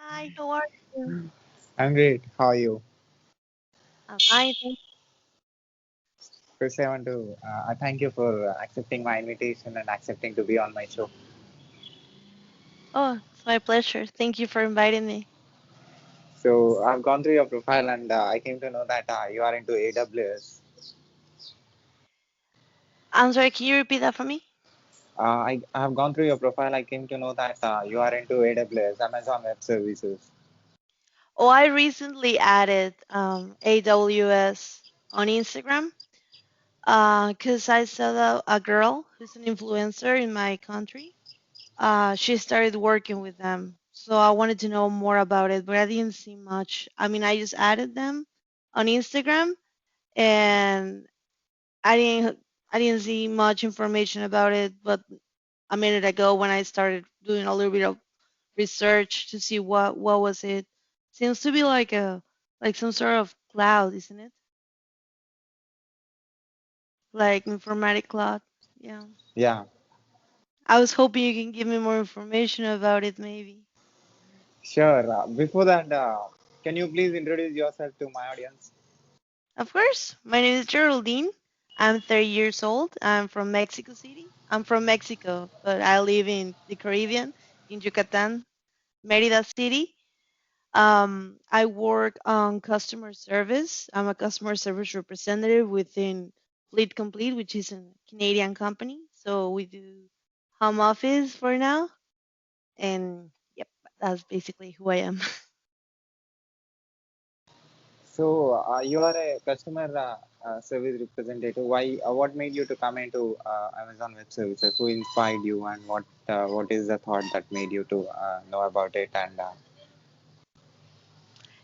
Hi, how are you? I'm great. How are you? I'm fine, thank you. First, I want to thank you for accepting my invitation and accepting to be on my show. Oh, it's my pleasure. Thank you for inviting me. So, I've gone through your profile and I came to know that you are into AWS. I'm sorry, can you repeat that for me? I have gone through your profile. I came to know that you are into AWS, Amazon Web Services. Oh, I recently added AWS on Instagram because I saw that a girl who's an influencer in my country. She started working with them. So I wanted to know more about it, but I didn't see much. I mean, I just added them on Instagram and I didn't I didn't see much information about it, but a minute ago when I started doing a little bit of research to see what was it. Seems to be like some sort of cloud, isn't it? Like informatic cloud. Yeah. Yeah, I was hoping you can give me more information about it maybe. sure. Before that, can you please introduce yourself to my audience? Of course. My name is Geraldine. I'm 30 years old. I'm from Mexico City. I'm from Mexico, but I live in the Caribbean, in Yucatan, Merida City. I work on customer service. I'm a customer service representative within Fleet Complete, which is a Canadian company. So we do home office for now. And yep, that's basically who I am. So, you are a customer service representative. Why? What made you to come into Amazon Web Services? Who inspired you, and what is the thought that made you to know about it? And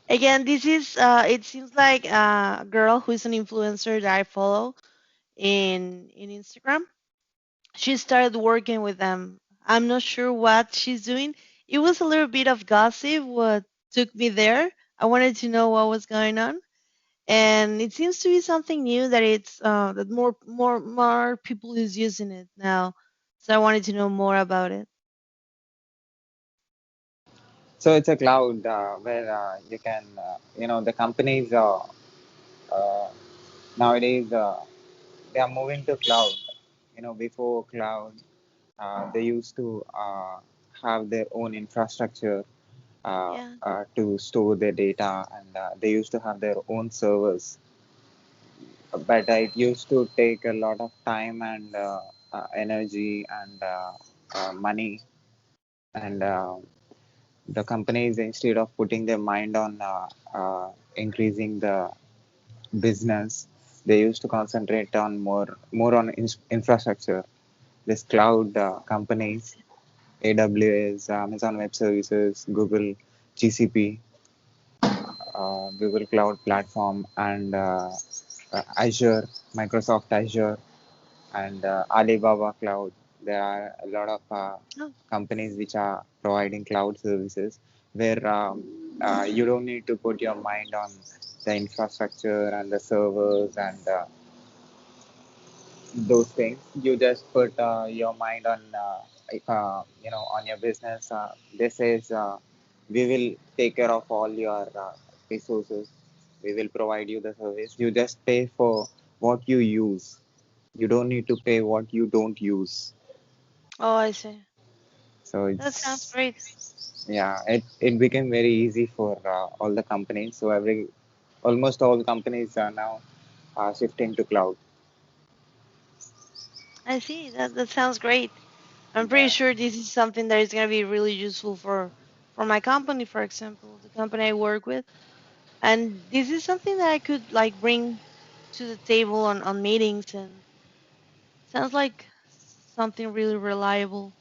Again, this is, it seems like a girl who is an influencer that I follow in Instagram. She started working with them. I'm not sure what she's doing. It was a little bit of gossip what took me there. I wanted to know what was going on, and it seems to be something new that it's that more people is using it now. So I wanted to know more about it. so it's a cloud where you can, the companies uh, nowadays they are moving to cloud. Before cloud, they used to have their own infrastructure Yeah. to store their data, and they used to have their own servers. But it used to take a lot of time and energy and money. And the companies, instead of putting their mind on increasing the business, they used to concentrate on more on infrastructure. This cloud companies, AWS, Amazon Web Services, Google, GCP, Google Cloud Platform, and Azure, Microsoft Azure, and Alibaba Cloud. There are a lot of Oh, companies which are providing cloud services where you don't need to put your mind on the infrastructure and the servers and those things. You just put your mind on on your business. This is we will take care of all your resources. We will provide you the service. You just pay for what you use. You don't need to pay what you don't use. oh, I see. So That sounds it's great. yeah, it became very easy for all the companies. So almost all companies are now shifting to cloud. I see. That sounds great. I'm pretty Yeah. sure this is something that is going to be really useful for my company, for example, the company I work with. And this is something that I could like bring to the table on meetings and sounds like something really reliable.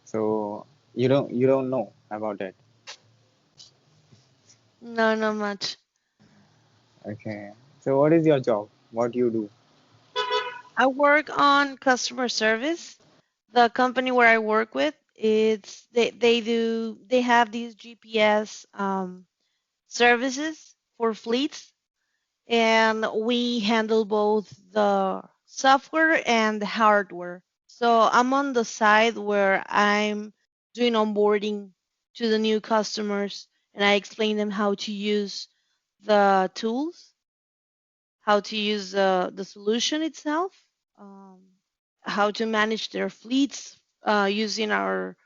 So you don't know about it. No, not much. Okay. So what is your job? What you do? I work on customer service. The company where I work with, they have these GPS services for fleets, and we handle both the software and the hardware. So I'm on the side where I'm doing onboarding to the new customers, and I explain them how to use the tools, how to use the solution itself, um, how to manage their fleets using our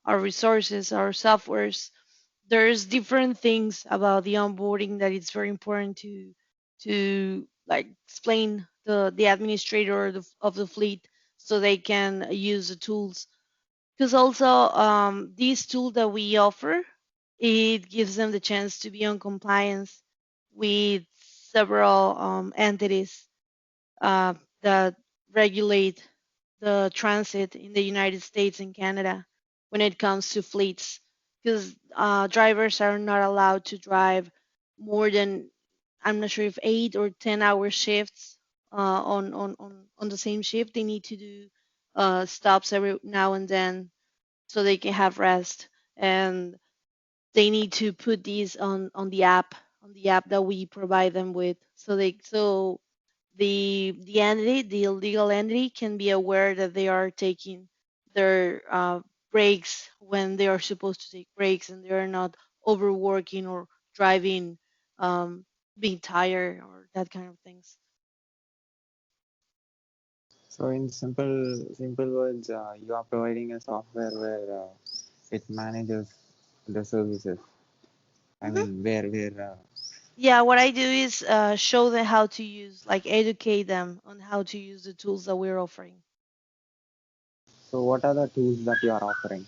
resources, our softwares. There's different things about the onboarding that it's very important to like explain the administrator of the fleet so they can use the tools. Because also this tool that we offer, it gives them the chance to be on compliance with several entities uh, that regulate the transit in the United States and Canada when it comes to fleets, because drivers are not allowed to drive more than, I'm not sure if 8 or 10 hour shifts on the same shift. They need to do stops every now and then so they can have rest, and they need to put these on the app that we provide them with, so the entity, the illegal entity, can be aware that they are taking their breaks when they are supposed to take breaks, and they are not overworking or driving, um, being tired or that kind of things. So in simple words, you are providing a software where it manages the services. I Hmm. mean, where Yeah, what I do is show them how to use, like educate them on how to use the tools that we're offering. so what are the tools that you are offering?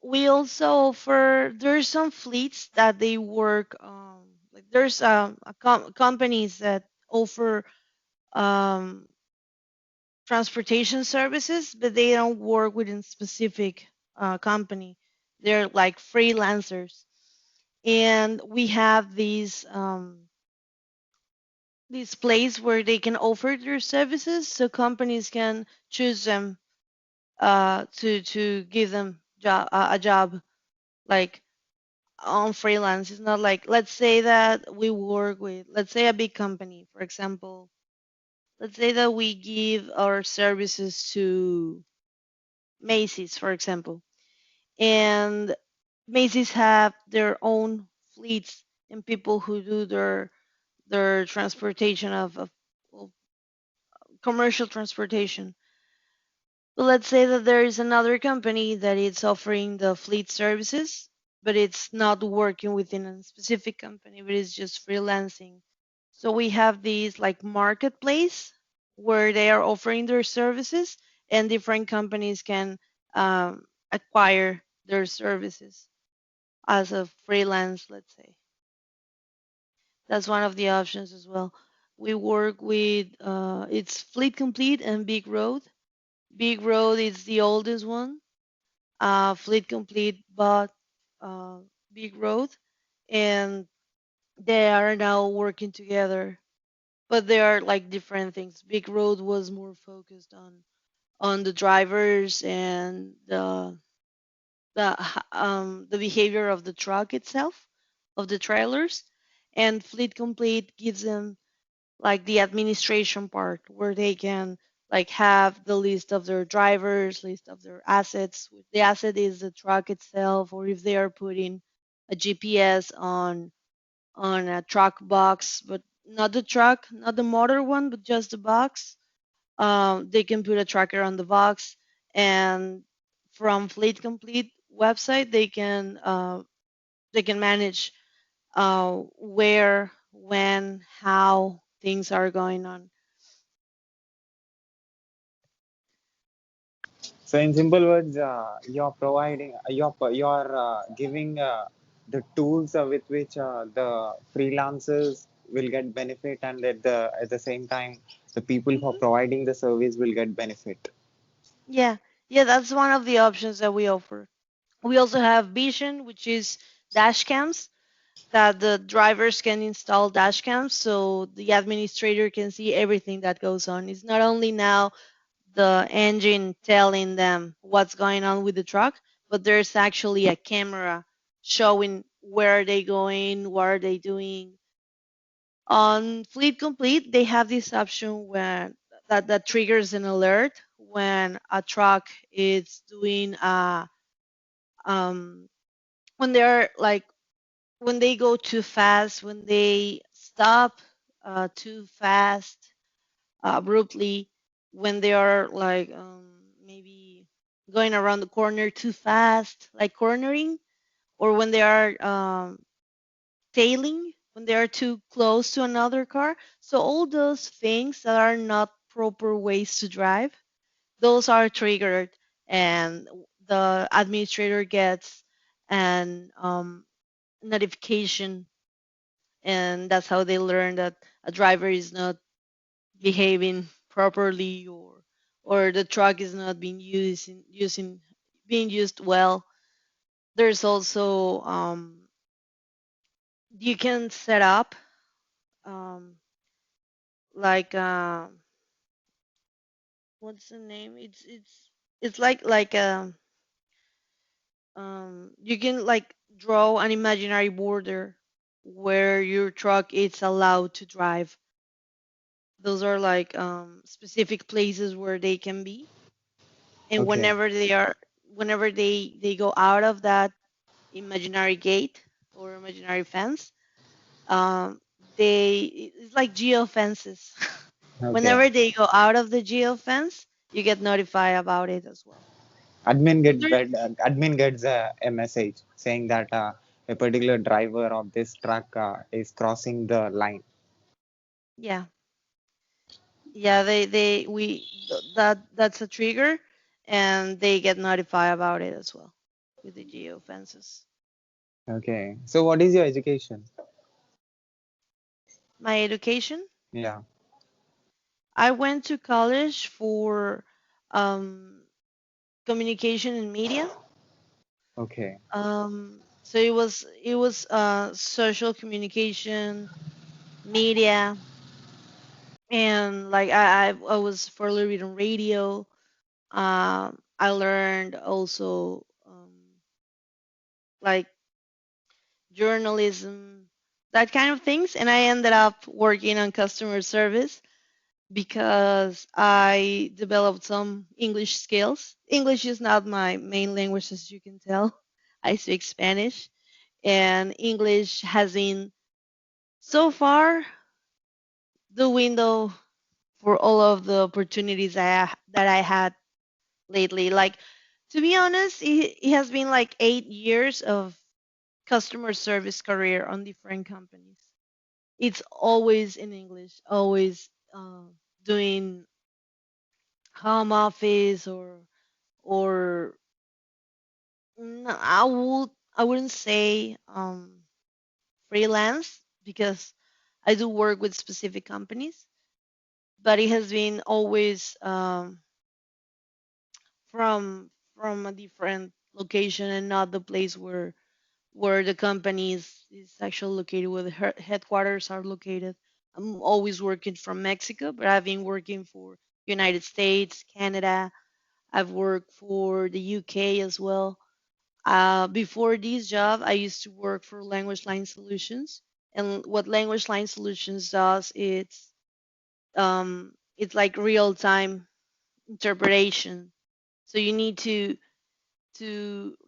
We also offer, there's some fleets that they work, like there's companies that offer um, transportation services, but they don't work within specific company. They're like freelancers, and we have these place where they can offer their services, so companies can choose them to give them a job, like on freelance. It's not like, let's say that we work with, let's say, a big company, for example. Let's say that we give our services to Macy's, for example, and Macy's have their own fleets and people who do their transportation of commercial transportation. But let's say that there is another company that is offering the fleet services, but it's not working within a specific company, but it's just freelancing. So we have these like marketplace where they are offering their services, and different companies can acquire their services as a freelance, let's say. That's one of the options as well. We work with it's Fleet Complete and Big Road. Big Road is the oldest one. Fleet Complete bought uh, Big Road, and they are now working together. But they are like different things. Big Road was more focused on the drivers and the behavior of the truck itself, of the trailers, and Fleet Complete gives them like the administration part where they can like have the list of their drivers, list of their assets. The asset is the truck itself, or if they are putting a GPS on a truck box, but not the truck, not the motor one, but just the box. They can put a tracker on the box, and from Fleet Complete website, they can manage where, when, how things are going on. So in simple words, you're providing, you're giving the tools with which the freelancers will get benefit, and at the same time, the people who are Mhm. providing the service will get benefit. Yeah, yeah, that's one of the options that we offer. We also have Vision, which is dash cams that the drivers can install dash cams so the administrator can see everything that goes on. It's not only now the engine telling them what's going on with the truck, but there's actually a camera showing where are they going, what are they doing. On Fleet Complete, they have this option that triggers an alert when a truck is doing um, when they're like when they go too fast, when they stop too fast, abruptly, when they are like maybe going around the corner too fast, like cornering, or when they are tailing, when they are too close to another car. So all those things that are not proper ways to drive, those are triggered, and the administrator gets an notification, and that's how they learn that a driver is not behaving properly, or the truck is not being using being used well. There's also you can set up um, like what's the name? It's like you can like draw an imaginary border where your truck is allowed to drive. Those are like specific places where they can be, and Okay. whenever they go out of that imaginary gate or imaginary fence, um, they it's like geo fences. Okay. Whenever they go out of the geo fence, you get notified about it as well. So there, Admin gets a message saying that a particular driver of this truck is crossing the line. yeah, yeah, they we that's a trigger, and they get notified about it as well with the geo fences. Okay. So what is your education? My education, Yeah. I went to college for um, communication and media. Okay. So it was social communication, media, and like I was for a little bit on radio. I learned also like journalism, that kind of things, and I ended up working on customer service because I developed some English skills. English is not my main language, as you can tell. I speak Spanish, and English has been so far the window for all of the opportunities that I had lately. Like, to be honest, it has been like 8 years of customer service career on different companies. It's always in English, always doing home office or no, I wouldn't say freelance because I do work with specific companies, but it has been always from a different location and not the place where the company is actually located, where the headquarters are located. I'm always working from Mexico, but I've been working for United States, Canada. I've worked for the UK as well. Before this job, I used to work for Language Line Solutions. And what Language Line Solutions does, it's like real time interpretation. So you need to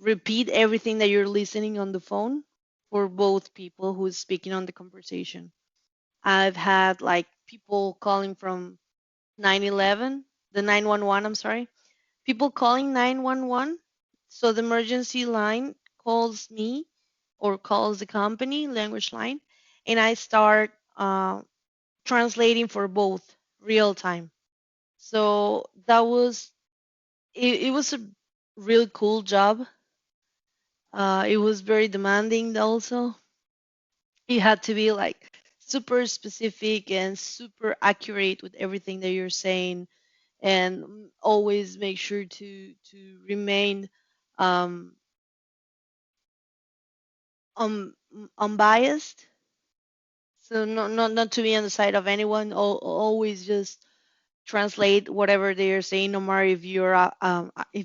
repeat everything that you're listening on the phone for both people who's speaking on the conversation. I've had like people calling from 911, the 911, I'm sorry, people calling 911. So the emergency line calls me or calls the company, language line, and I start translating for both real time. So it was a really cool job. It was very demanding also. You had to be like super specific and super accurate with everything that you're saying, and always make sure to remain um, unbiased. So not to be on the side of anyone. Always just translate whatever they are saying, no matter if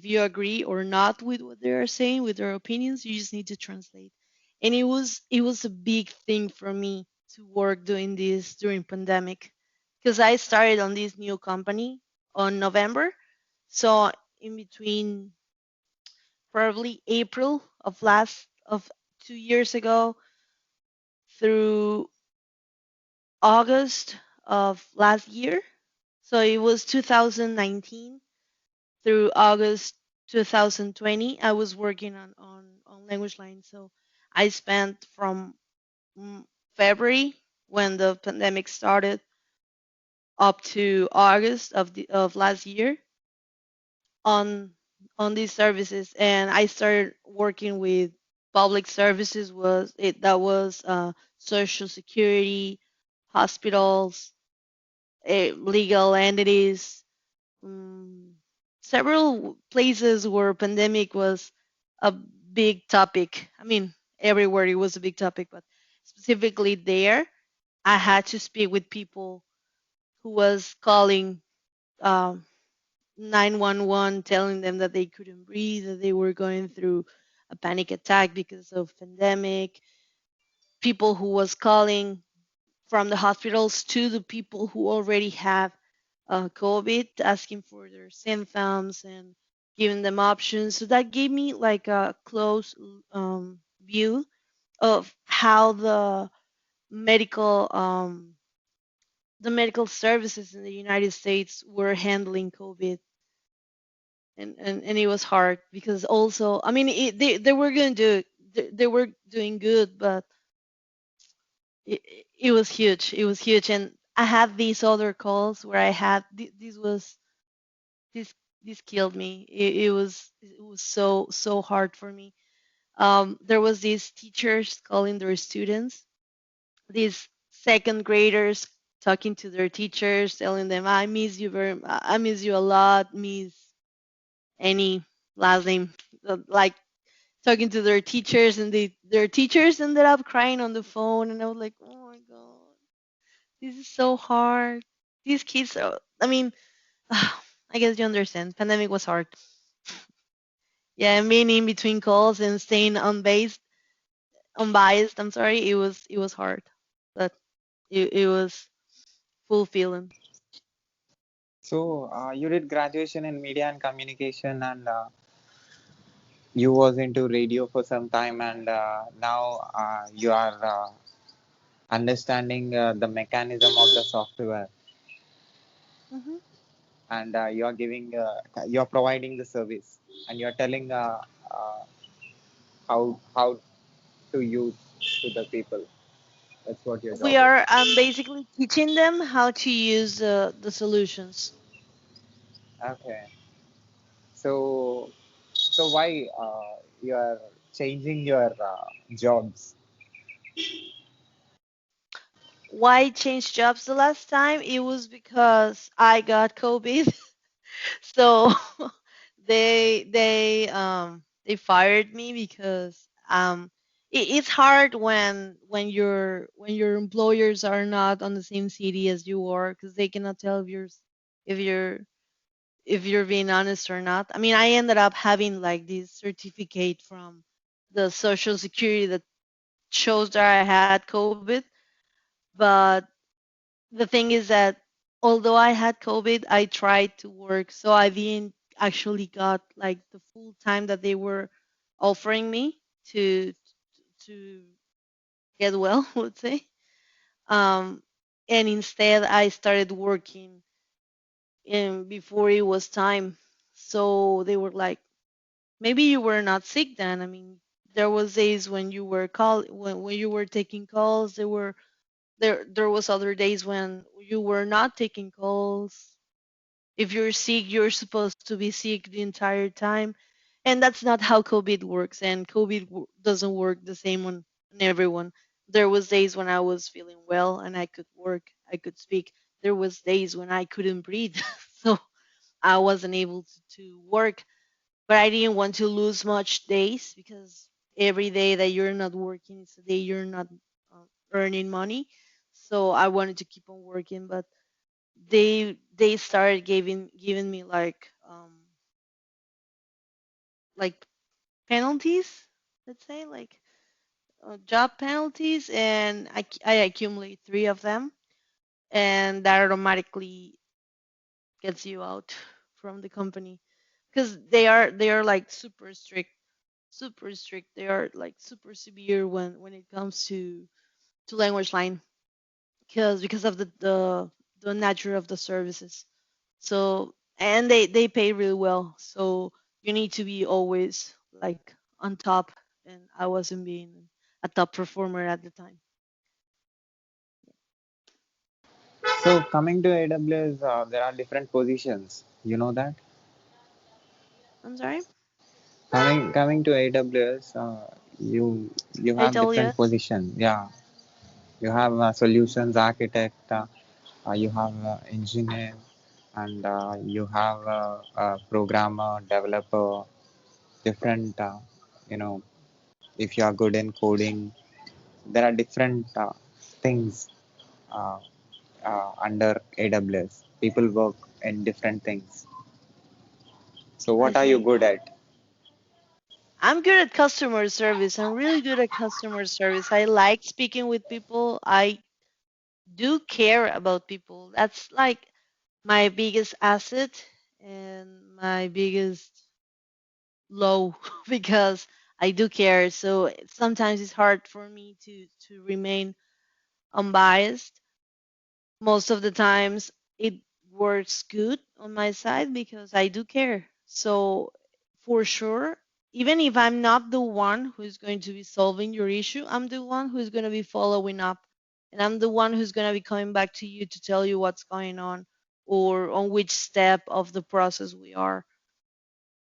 you agree or not with what they are saying, with their opinions. You just need to translate. And it was a big thing for me to work doing this during pandemic, because I started on this new company on November. So in between probably April of 2 years ago through August of last year. So it was 2019 through August 2020. I was working on language line. So I spent from February when the pandemic started up to August of last year on on these services, and I started working with public services. Was social security, hospitals, legal entities, um, several places where pandemic was a big topic. I mean, everywhere it was a big topic, but specifically there, I had to speak with people who was calling um, 911, telling them that they couldn't breathe, that they were going through a panic attack because of pandemic. People who was calling from the hospitals to the people who already have COVID, asking for their symptoms and giving them options. So that gave me like a close view of how the medical services in the United States were handling COVID, and it was hard because also I mean they were going to do they were doing good, but it was huge. It was huge, and I had these other calls where I had this was this this killed me. It was so hard for me. There was these teachers calling their students, these second graders talking to their teachers, telling them, I miss you a lot, Miss any last name, like talking to their teachers, and their teachers ended up crying on the phone, and I was like, oh my god, this is so hard. These kids are, I mean, I guess you understand. Pandemic was hard. Yeah, and being in between calls and staying unbiased. I'm sorry, it was hard, but it was fulfilling. So you did graduation in media and communication, and you was into radio for some time, and now you are understanding the mechanism of the software, Hmm. and you are providing the service, and you are telling how to use to the people. That's what your We job is. are basically teaching them how to use the solutions. Okay. So why you are changing your jobs? Why change jobs the last time? It was because I got COVID. So they fired me because it's hard when your employers are not on the same city as you are, because they cannot tell if you're if you're being honest or not. I mean, I ended up having like this certificate from the social security that shows that I had COVID, but the thing is that although I had COVID, I tried to work, so I didn't actually got like the full time that they were offering me to to get well, let's say. Um, and instead, I started working before it was time. So they were like, maybe you were not sick then. I mean, there was days when you were when you were taking calls. There was other days when you were not taking calls. If you're sick, you're supposed to be sick the entire time. And that's not how COVID works. And COVID doesn't work the same on everyone. There was days when I was feeling well and I could work, I could speak. There was days when I couldn't breathe. So I wasn't able to work, but I didn't want to lose much days because every day that you're not working is a day you're not earning money. So I wanted to keep on working, but they started giving me like penalties, let's say, like job penalties, and I accumulate three of them, and that automatically gets you out from the company because they are like super strict. super strict. They are like super severe when it comes to language line because of the nature of the services. So and they pay really well. So you need to be always like on top. And I wasn't being a top performer at the time. So coming to AWS, there are different positions. You know that? I'm sorry. Coming to AWS, you have different AWS. positions. Yeah, you have a solutions architect, you have engineer, and you have a programmer, developer, different. You know, if you are good in coding, there are different things uh, under AWS. People work in different things. So, I what are you see. good at? I'm good at customer service. I'm really good at customer service. I like speaking with people. I do care about people. That's like my biggest asset and my biggest low because I do care. So sometimes it's hard for me to remain unbiased. Most of the times it works good on my side because I do care. So for sure, even if I'm not the one who's going to be solving your issue, I'm the one who's going to be following up. And I'm the one who's going to be coming back to you to tell you what's going on or on which step of the process we are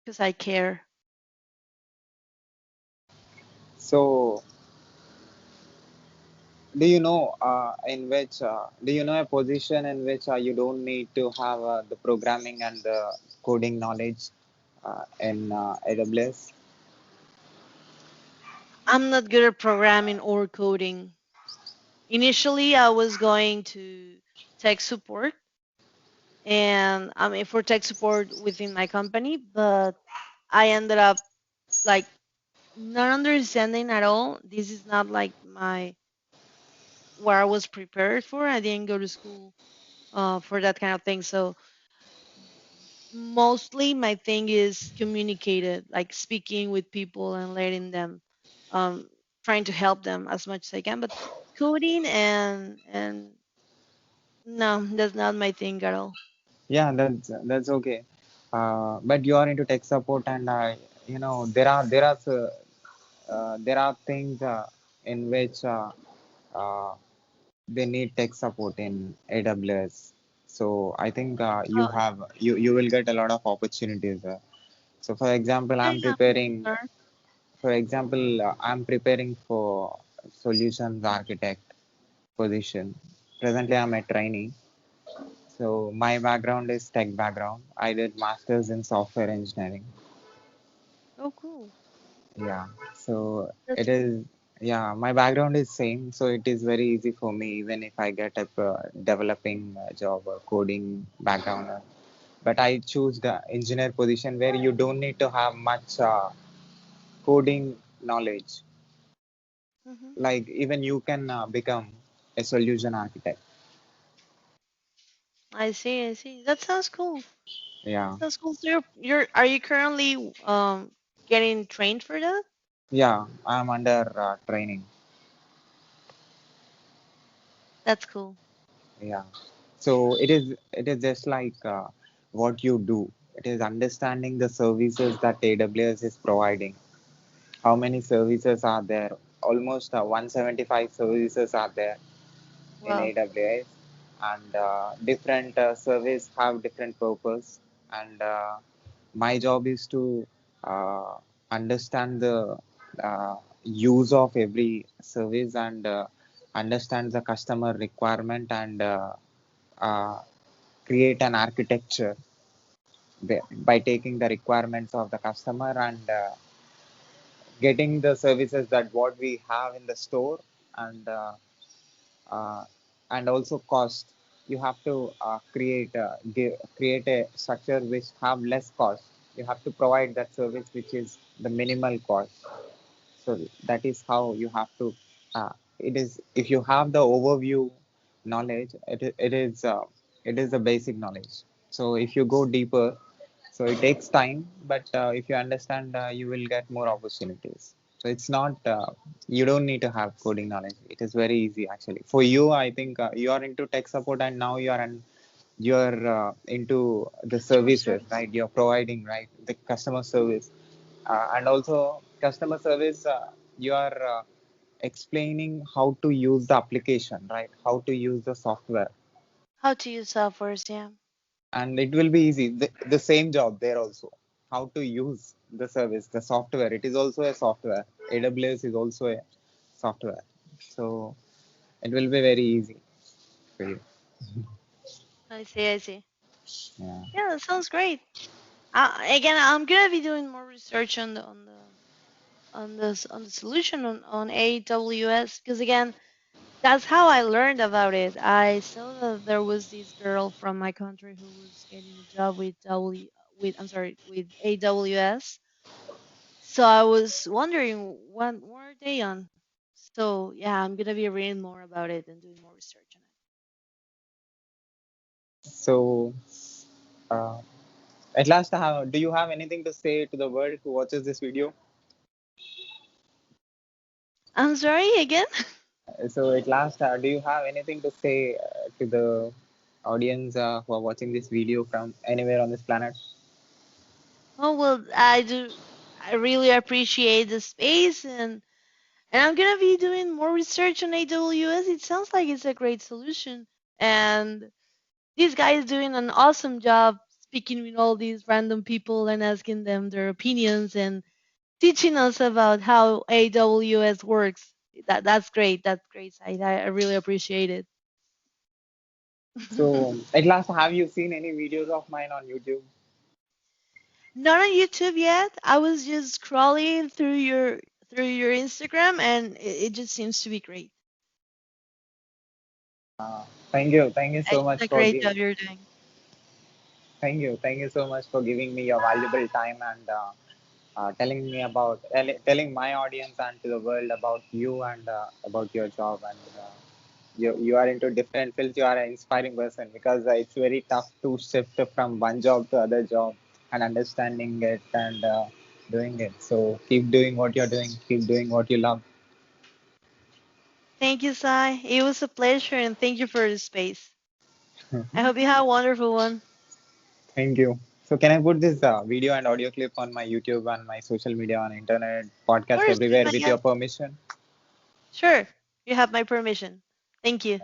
because I care. So, do you know do you know a position in which you don't need to have the programming and the coding knowledge in AWS? I'm not good at programming or coding. Initially, I was going to tech support and I mean for tech support within my company, but I ended up like not understanding at all. This is not like my where I was prepared for. I didn't go to school for that kind of thing. So mostly my thing is communicated, like speaking with people and letting them, um, trying to help them as much as I can. But coding and no, that's not my thing at all. Yeah, that's okay. But you are into tech support, and there are things in which uh, they need tech support in AWS. So I think Oh, you will get a lot of opportunities. So okay, I'm willing to learn. for example, I'm preparing for solutions architect position. Presently, I'm a trainee. So my background is tech background. I did masters in software engineering. Oh, cool. Yeah. So That's it cool. is. Yeah, my background is same, so it is very easy for me even if I get a developing job or coding background. But I choose the engineer position where you don't need to have much coding knowledge. Hmm. Like even you can become a solution architect. I see. I see. That sounds cool. Yeah. Sounds cool. So you're are you currently getting trained for that? Yeah, I'm under training. That's cool. Yeah. So it is just like what you do. It is understanding the services that AWS is providing. How many services are there? Almost 175 services are there in Wow. AWS, and different service have different purpose. And my job is to uh, understand the use of every service and understand the customer requirement and uh, create an architecture by taking the requirements of the customer and getting the services that what we have in the store and uh, and also cost. You have to create a structure which have less cost. You have to provide that service which is the minimal cost. So that is how you have to it is if you have the overview knowledge, it is the basic knowledge. So if you go deeper, so So it takes time, but if you understand, you will get more opportunities. So it's not, you don't need to have coding knowledge. It is very easy actually. For you, I think you are into tech support and now you're into the Customer services, service. right? You're providing, right? The customer service. And also customer service, you are explaining how to use the application, right? How to use the software. How to use softwares, yeah. And it will be easy. The same job there also. How to use the service, the software. It is also a software. AWS is also a software. So it will be very easy for you. I see, I see. Yeah. Yeah, that sounds great. Again, I'm gonna be doing more research on the solution on AWS because again, that's how I learned about it. I saw that there was this girl from my country who was getting a job with I'm sorry with AWS. So I was wondering what are they on. So yeah, I'm gonna be reading more about it and doing more research on it. So uh, at last, do you have anything to say to the world who watches this video? I'm sorry again. So at last, do you have anything to say to the audience who are watching this video from anywhere on this planet? Oh well, I do. I really appreciate the space and I'm gonna be doing more research on AWS. It sounds like it's a great solution. And this guy is doing an awesome job speaking with all these random people and asking them their opinions and teaching us about how AWS works. That's great. That's great, side. I really appreciate it. So at last, have you seen any videos of mine on YouTube? Not on YouTube yet. I was just scrolling through your Instagram and it just seems to be great. Thank you so It's much a for great giving. job you're doing. Thank you so much for giving me your valuable time and telling me about telling my audience and to the world about you and about your job and you are into different fields. You are an inspiring person because it's very tough to shift from one job to other job and understanding it and doing it. So keep doing what you're doing. Keep doing what you love. Thank you, Sai. It was a pleasure and thank you for the space. I hope you have a wonderful one. Thank you. So can I put this video and audio clip on my YouTube and my social media on internet, Of podcast course, everywhere with yes. your permission? Sure. You have my permission. Thank you.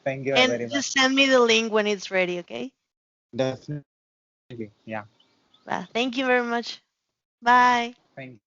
Thank you very And much. just send me the link when it's ready, okay? Definitely. Yeah. Well, thank you very much. Bye. Thank you.